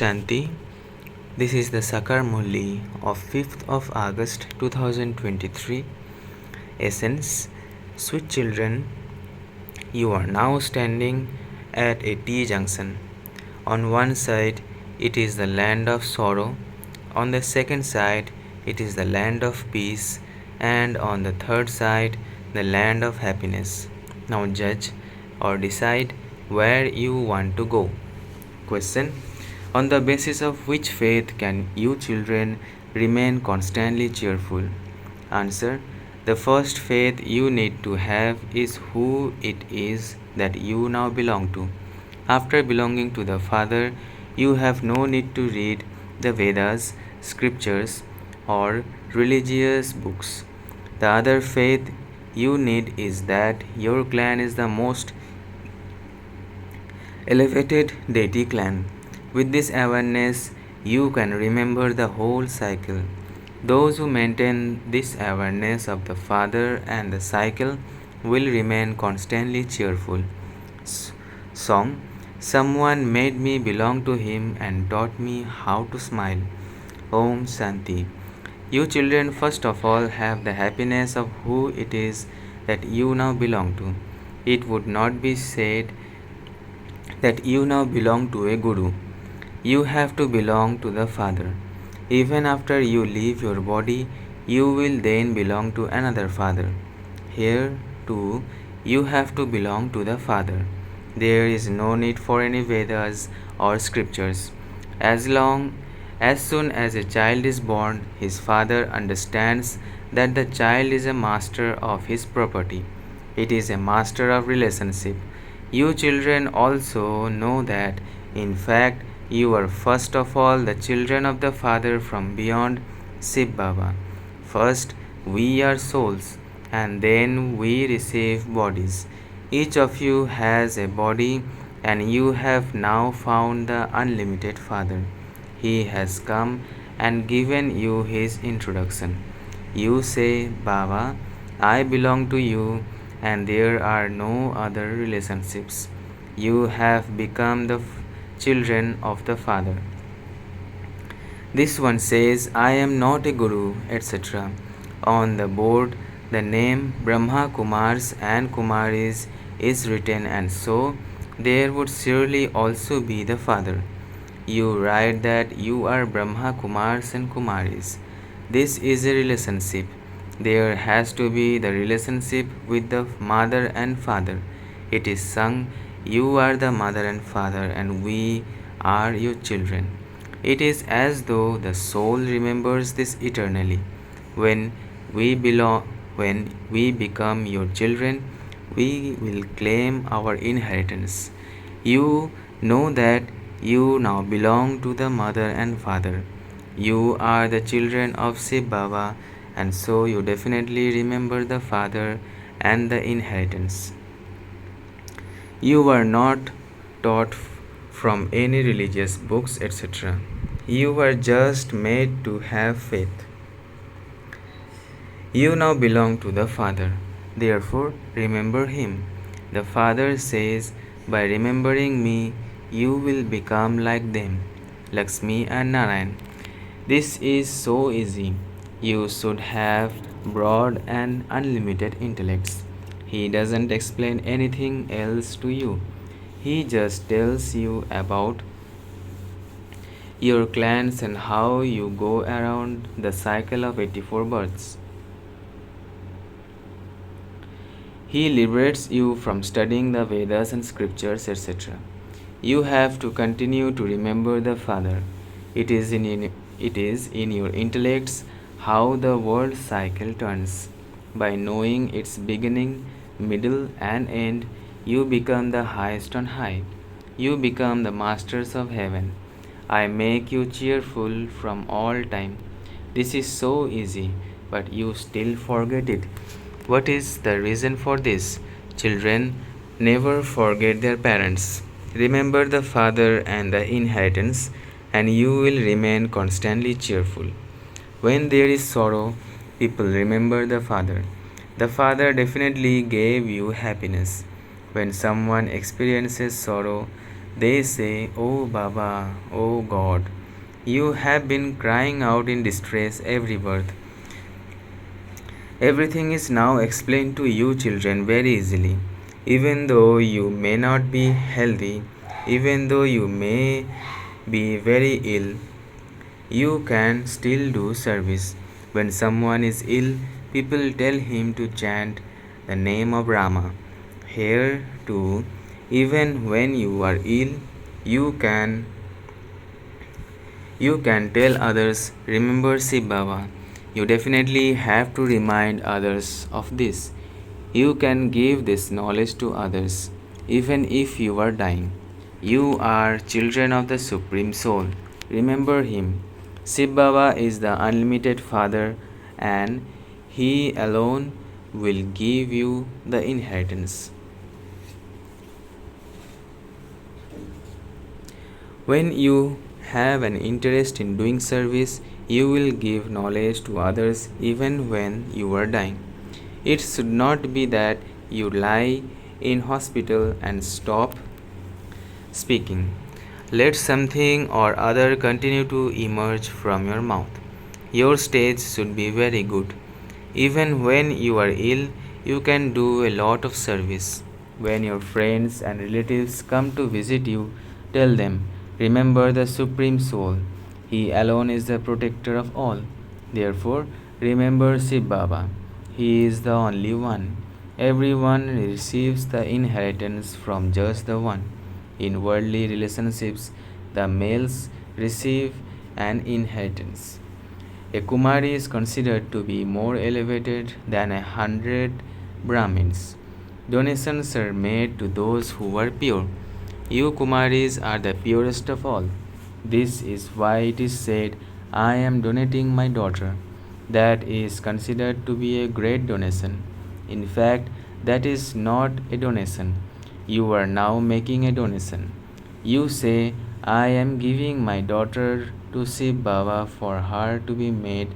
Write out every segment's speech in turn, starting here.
Shanti. This is the Sakar Murli of 5th of August 2023. Essence. Sweet children, you are now standing at a T junction. On one side, it is the land of sorrow. On the second side, it is the land of peace. And on the third side, the land of happiness. Now judge or decide where you want to go. Question. On the basis of which faith can you children remain constantly cheerful? Answer. The first faith you need to have is who it is that you now belong to. After belonging to the Father, you have no need to read the Vedas, scriptures, or religious books. The other faith you need is that your clan is the most elevated deity clan. With this awareness, you can remember the whole cycle. Those who maintain this awareness of the Father and the cycle will remain constantly cheerful. Song. Someone made me belong to him and taught me how to smile. Om Shanti. You children first of all have the happiness of who it is that you now belong to. It would not be said that you now belong to a guru. You have to belong to the Father. Even after you leave your body, you will then belong to another Father. Here, too, you have to belong to the Father. There is no need for any Vedas or scriptures. As soon as a child is born, his father understands that the child is a master of his property. It is a master of relationship. You children also know that, in fact, you are first of all the children of the Father from beyond Shiv Baba. First, we are souls, and then we receive bodies. Each of you has a body, and you have now found the unlimited Father. He has come and given you his introduction. You say, Baba, I belong to you, and there are no other relationships. You have become the children of the Father. This one says, I am not a guru, etc. On the board, the name Brahma Kumars and Kumaris is written, and so there would surely also be the Father. You write that you are Brahma Kumars and Kumaris. This is a relationship. There has to be the relationship with the mother and father. It is sung, you are the mother and father, and we are your children. It is as though the soul remembers this eternally. When when we become your children, we will claim our inheritance. You know that you now belong to the mother and father. You are the children of Shiv Baba, and so you definitely remember the father and the inheritance. You were not taught from any religious books, etc. You were just made to have faith. You now belong to the Father. Therefore, remember Him. The Father says, by remembering me, you will become like them, Lakshmi and Narayan. This is so easy. You should have broad and unlimited intellects. He doesn't explain anything else to you. He just tells you about your clans and how you go around the cycle of 84 births. He liberates you from studying the Vedas and scriptures, etc. You have to continue to remember the Father. It is in your intellects how the world cycle turns. By knowing its beginning, middle, and end, you become the highest on high. You become the masters of heaven. I make you cheerful from all time. This is so easy, but you still forget it. What is the reason for this? Children never forget their parents. Remember the father and the inheritance, and you will remain constantly cheerful. When there is sorrow, people remember the Father. The Father definitely gave you happiness. When someone experiences sorrow, They say, "Oh Baba, oh God, you have been crying out in distress every birth. Everything is now explained to you children very easily. Even though you may not be healthy, even though you may be very ill, you can still do service. When someone is ill, people tell him to chant the name of Rama. Here too, even when you are ill, you can you can tell others, remember Shiv Baba. You definitely have to remind others of this. You can give this knowledge to others, even if you are dying. You are children of the Supreme Soul. Remember Him. Shiv Baba is the unlimited Father, and He alone will give you the inheritance. When you have an interest in doing service, you will give knowledge to others even when you are dying. It should not be that you lie in hospital and stop speaking. Let something or other continue to emerge from your mouth. Your stage should be very good. Even when you are ill, you can do a lot of service. When your friends and relatives come to visit you, tell them, remember the Supreme Soul. He alone is the protector of all. Therefore, remember Shiv Baba. He is the only one. Everyone receives the inheritance from just the one. In worldly relationships, the males receive an inheritance. A Kumari is considered to be more elevated than 100 Brahmins. Donations are made to those who are pure. You Kumaris are the purest of all. This is why it is said, I am donating my daughter. That is considered to be a great donation. In fact, that is not a donation. You are now making a donation. You say, I am giving my daughter to Shiv Baba for her to be made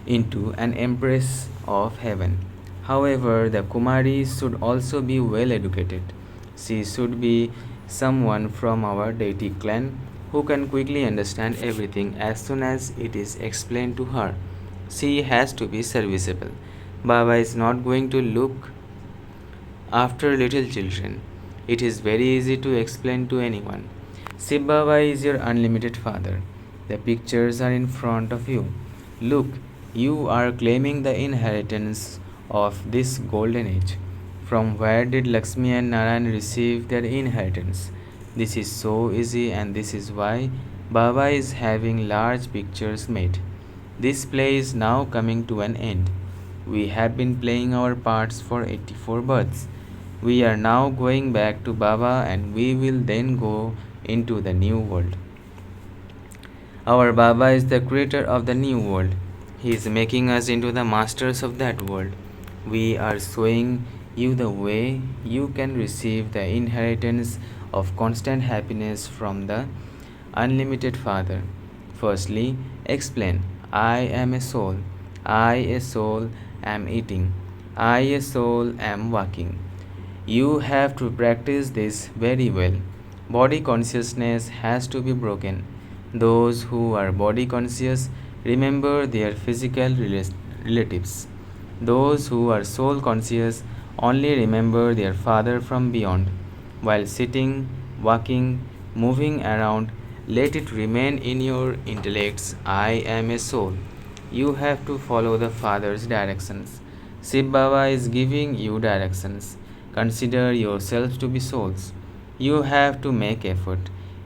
into an empress of heaven. However, the Kumari should also be well educated. She should be someone from our deity clan who can quickly understand everything as soon as it is explained to her. She has to be serviceable. Baba is not going to look after little children. It is very easy to explain to anyone. Shiv Baba is your unlimited father. The pictures are in front of you. Look, you are claiming the inheritance of this golden age. From where did Lakshmi and Narayan receive their inheritance? This is so easy, and this is why Baba is having large pictures made. This play is now coming to an end. We have been playing our parts for 84 births. We are now going back to Baba, and we will then go into the new world. Our Baba is the creator of the new world. He is making us into the masters of that world. We are showing you the way you can receive the inheritance of constant happiness from the unlimited Father. Firstly, explain, I am a soul. I, a soul, am eating. I, a soul, am walking. You have to practice this very well. Body consciousness has to be broken. Those who are body conscious remember their physical relatives. Those who are soul conscious only remember their Father from beyond. While sitting, walking, moving around, let it remain in your intellects, I am a soul. You have to follow the Father's directions. Shiv Baba is giving you directions. Consider yourselves to be souls. You have to make effort.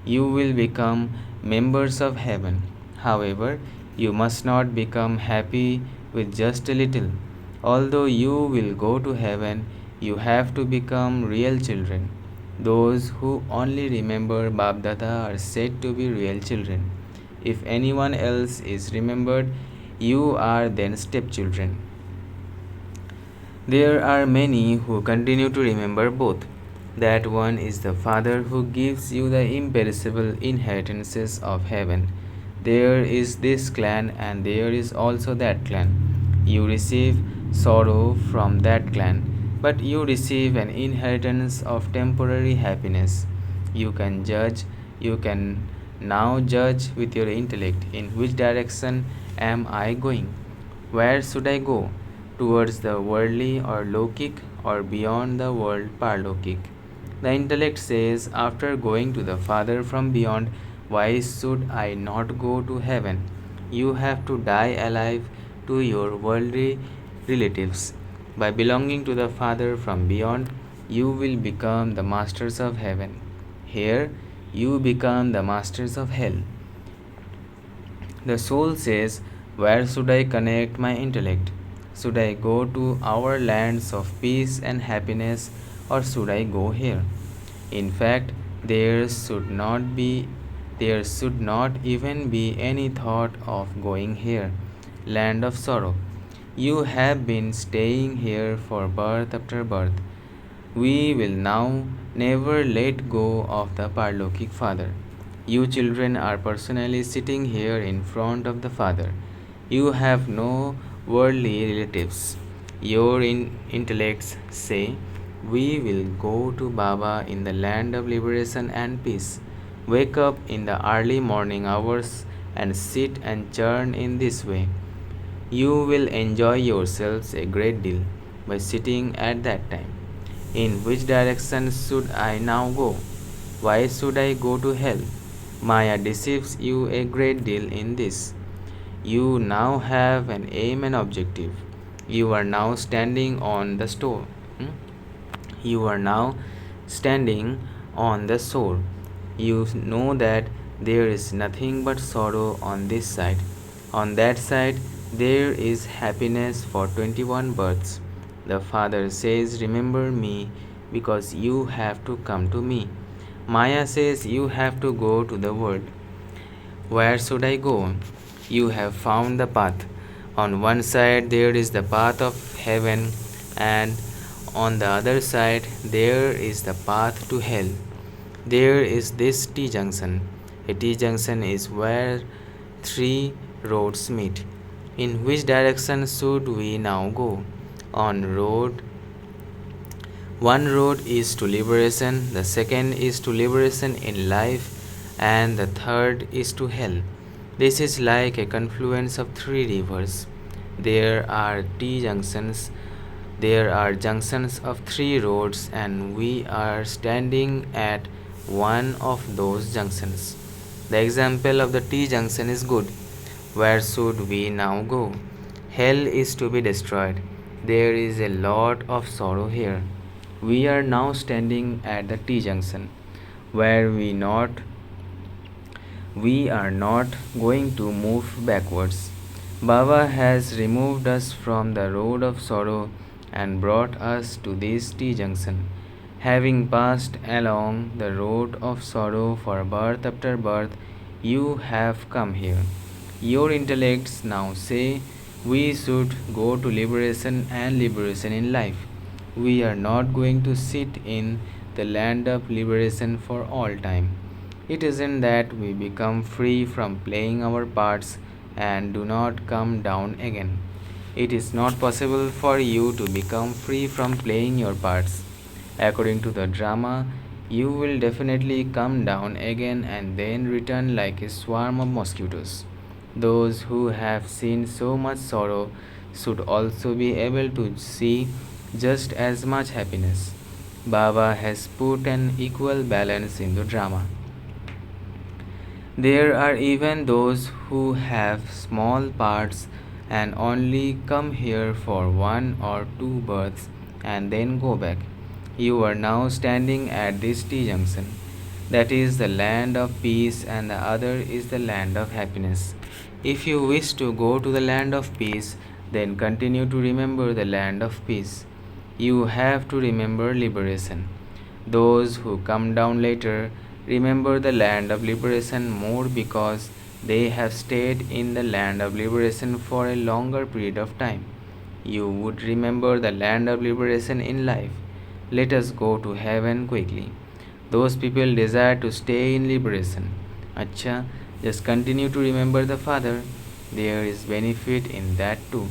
You will become members of heaven. However, you must not become happy with just a little. Although you will go to heaven, you have to become real children. Those who only remember Babdata are said to be real children. If anyone else is remembered, you are then stepchildren. There are many who continue to remember both. That one is the Father who gives you the imperishable inheritances of heaven. There is this clan, and there is also that clan. You receive sorrow from that clan, but you receive an inheritance of temporary happiness. You can judge, you can now judge with your intellect in which direction am I going? Where should I go? Towards the worldly or lokic or beyond the world parlokic? The intellect says, after going to the Father from beyond, why should I not go to heaven? You have to die alive to your worldly relatives. By belonging to the Father from beyond, you will become the masters of heaven. Here, you become the masters of hell. The soul says, where should I connect my intellect? Should I go to our lands of peace and happiness, or should I go here? In fact, there should not even be any thought of going here, land of sorrow. You have been staying here for birth after birth. We will now never let go of the Parlokic Father. You children are personally sitting here in front of the Father. You have no worldly relatives. Your intellects say, we will go to Baba in the land of liberation and peace. Wake up in the early morning hours and sit and churn in this way. You will enjoy yourselves a great deal by sitting at that time. In which direction should I now go? Why should I go to hell? Maya deceives you a great deal in this. You now have an aim and objective. You are now standing on the store. You are now standing on the shore. You know that there is nothing but sorrow on this side. On that side, there is happiness for 21 births. The Father says, remember me because you have to come to me. Maya says, you have to go to the world. Where should I go? You have found the path. On one side there is the path of heaven, and on the other side there is the path to hell. There is this T junction. A T junction is where three roads meet. In which direction should we now go? On road One road is to liberation, the second is to liberation in life, and the third is to hell. This is like a confluence of three rivers. There are T junctions, there are junctions of three roads, and we are standing at one of those junctions. The example of the T junction is good. Where should we now go? Hell is to be destroyed. There is a lot of sorrow here. We are now standing at the T junction where we are not going to move backwards. Baba has removed us from the road of sorrow and brought us to this T junction. Having passed along the road of sorrow for birth after birth, you have come here. Your intellects now say we should go to liberation and liberation in life. We are not going to sit in the land of liberation for all time. It isn't that we become free from playing our parts and do not come down again. It is not possible for you to become free from playing your parts. According to the drama, you will definitely come down again and then return like a swarm of mosquitoes. Those who have seen so much sorrow should also be able to see just as much happiness. Baba has put an equal balance in the drama. There are even those who have small parts and only come here for one or two births and then go back. You are now standing at this T junction. That is the land of peace, and the other is the land of happiness. If you wish to go to the land of peace, then continue to remember the land of peace. You have to remember liberation. Those who come down later remember the land of liberation more because they have stayed in the land of liberation for a longer period of time. You would remember the land of liberation in life. Let us go to heaven quickly. Those people desire to stay in liberation. Acha, just continue to remember the Father. There is benefit in that too.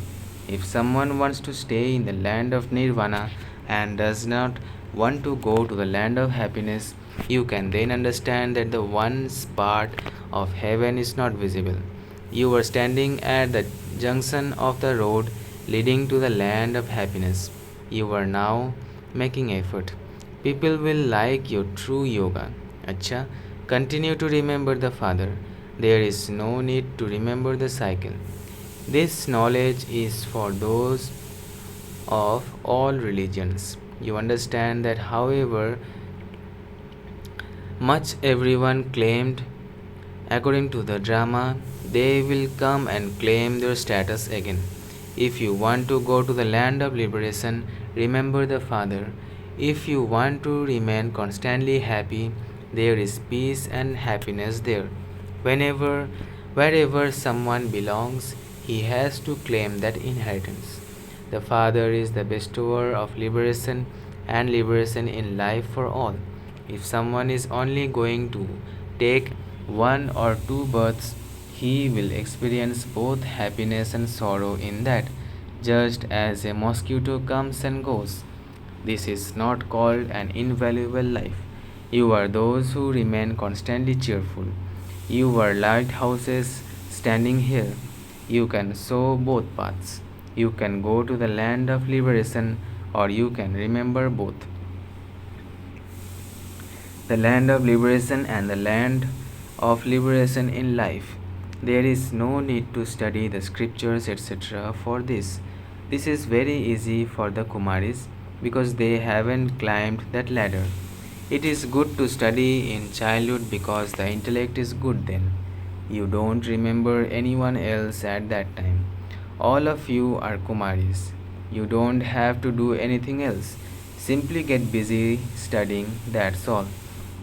If someone wants to stay in the land of nirvana and does not want to go to the land of happiness, You can then understand that the one part of heaven is not visible. You were standing at the junction of the road leading to the land of happiness. You are now making effort. People will like your true yoga. Acha, continue to remember the Father. There is no need to remember the cycle. This knowledge is for those of all religions. You understand that, however much everyone claimed, according to the drama, they will come and claim their status again. If you want to go to the land of liberation, remember the Father. If you want to remain constantly happy, there is peace and happiness there. Whenever, wherever someone belongs, he has to claim that inheritance. The Father is the bestower of liberation and liberation in life for all. If someone is only going to take one or two births, he will experience both happiness and sorrow in that, just as a mosquito comes and goes. This is not called an invaluable life. You are those who remain constantly cheerful. You are lighthouses standing here. You can sow both paths. You can go to the land of liberation, or you can remember both, the land of liberation and the land of liberation in life. There is no need to study the scriptures, etc. for this. This is very easy for the Kumaris because they haven't climbed that ladder. It is good to study in childhood because the intellect is good then. You don't remember anyone else at that time. All of you are Kumaris. You don't have to do anything else. Simply get busy studying, that's all.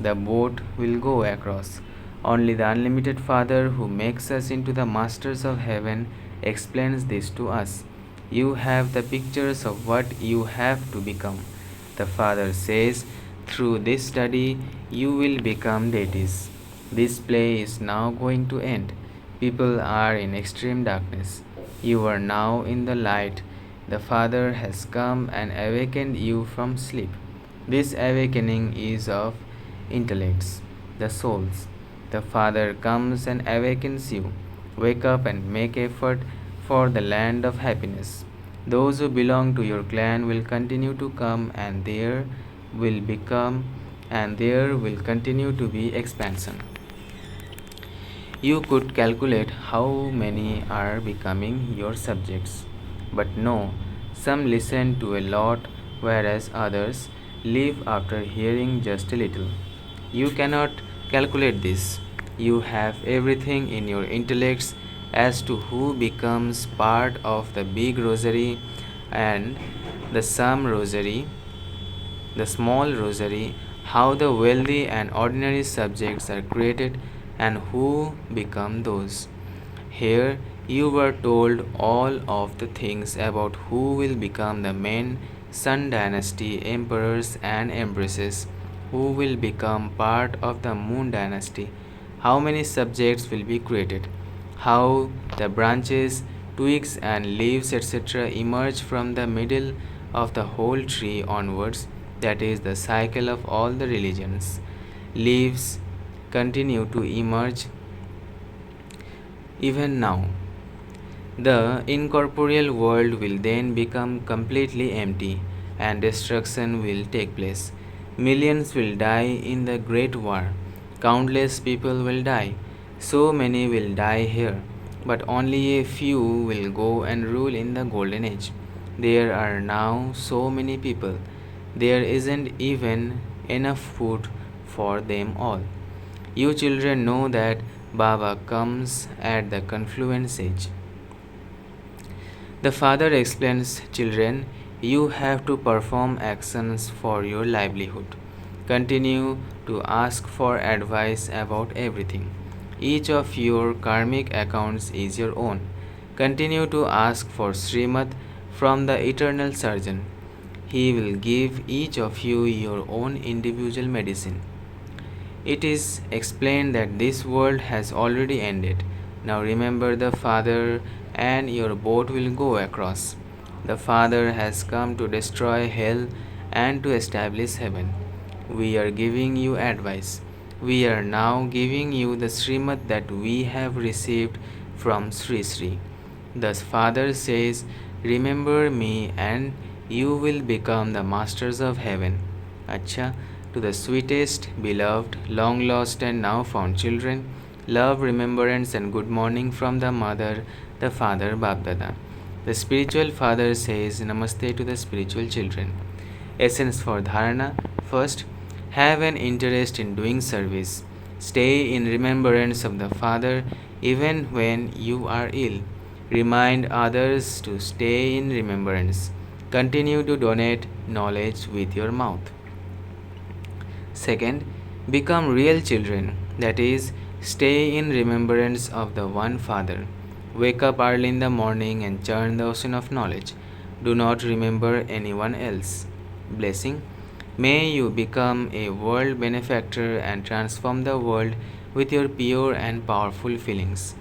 The boat will go across. Only the unlimited Father who makes us into the masters of heaven explains this to us. You have the pictures of what you have to become. The Father says, through this study, you will become deities. This play is now going to end. People are in extreme darkness. You are now in the light. The Father has come and awakened you from sleep. This awakening is of intellects, the souls. The Father comes and awakens you. Wake up and make effort for the land of happiness. Those who belong to your clan will continue to come, and will become there will continue to be expansion. You could calculate how many are becoming your subjects. But no, some listen to a lot, whereas others leave after hearing just a little. You cannot calculate this. You have everything in your intellects as to who becomes part of the big rosary and the sum rosary, the small rosary, how the wealthy and ordinary subjects are created and who become those. Here you were told all of the things about who will become the main Sun dynasty emperors and empresses, who will become part of the Moon dynasty, how many subjects will be created, how the branches, twigs, and leaves, etc., emerge from the middle of the whole tree onwards, that is the cycle of all the religions. Leaves continue to emerge even now. The incorporeal world will then become completely empty and destruction will take place. Millions will die in the Great War. Countless people will die. So many will die here. But only a few will go and rule in the Golden Age. There are now so many people. There isn't even enough food for them all. You children know that Baba comes at the confluence age. The father explains, children, you have to perform actions for your livelihood. Continue to ask for advice about everything. Each of your karmic accounts is your own. Continue to ask for Srimad from the eternal surgeon. He will give each of you your own individual medicine. It is explained that this world has already ended. Now remember the Father, and your boat will go across. The Father has come to destroy hell and to establish heaven. we are giving you advice. We are now giving you the Srimad that we have received from Sri Sri. Thus, Father says, remember me and you will become the masters of heaven. Acha, to the sweetest, beloved, long lost, and now found children, love, remembrance, and good morning from the mother, the father, Babdada. The spiritual father says, Namaste to the spiritual children. Essence for Dharana. First, have an interest in doing service. Stay in remembrance of the Father even when you are ill. Remind others to stay in remembrance. Continue to donate knowledge with your mouth. Second, become real children, that is, stay in remembrance of the one Father. Wake up early in the morning and churn the ocean of knowledge. Do not remember anyone else. Blessing. May you become a world benefactor and transform the world with your pure and powerful feelings.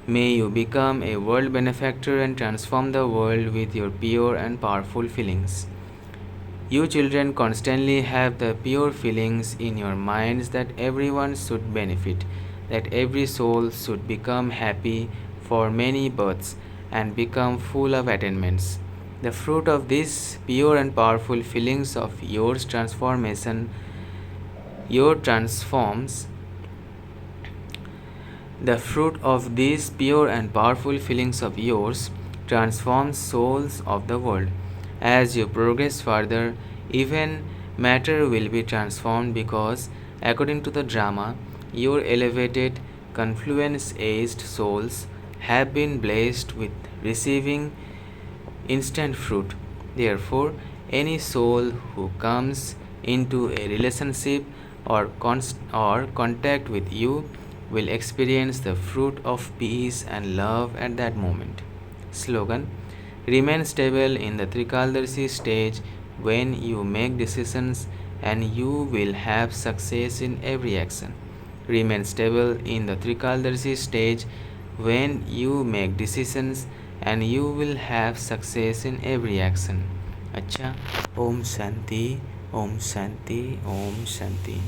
May you become a world benefactor and transform the world with your pure and powerful feelings. You children constantly have the pure feelings in your minds that everyone should benefit, that every soul should become happy for many births and become full of attainments. The fruit of these pure and powerful feelings of yours your transforms the fruit of these pure and powerful feelings of yours transforms souls of the world. As you progress further, even matter will be transformed because, according to the drama, your elevated, confluence aged souls have been blessed with receiving instant fruit. Therefore, any soul who comes into a relationship or contact with you will experience the fruit of peace and love at that moment. Slogan. Remain stable in the Trikaldarshi stage when you make decisions and you will have success in every action. Remain stable in the Trikaldarshi stage when you make decisions and you will have success in every action. Acha. Om Shanti, Om Shanti, Om Shanti.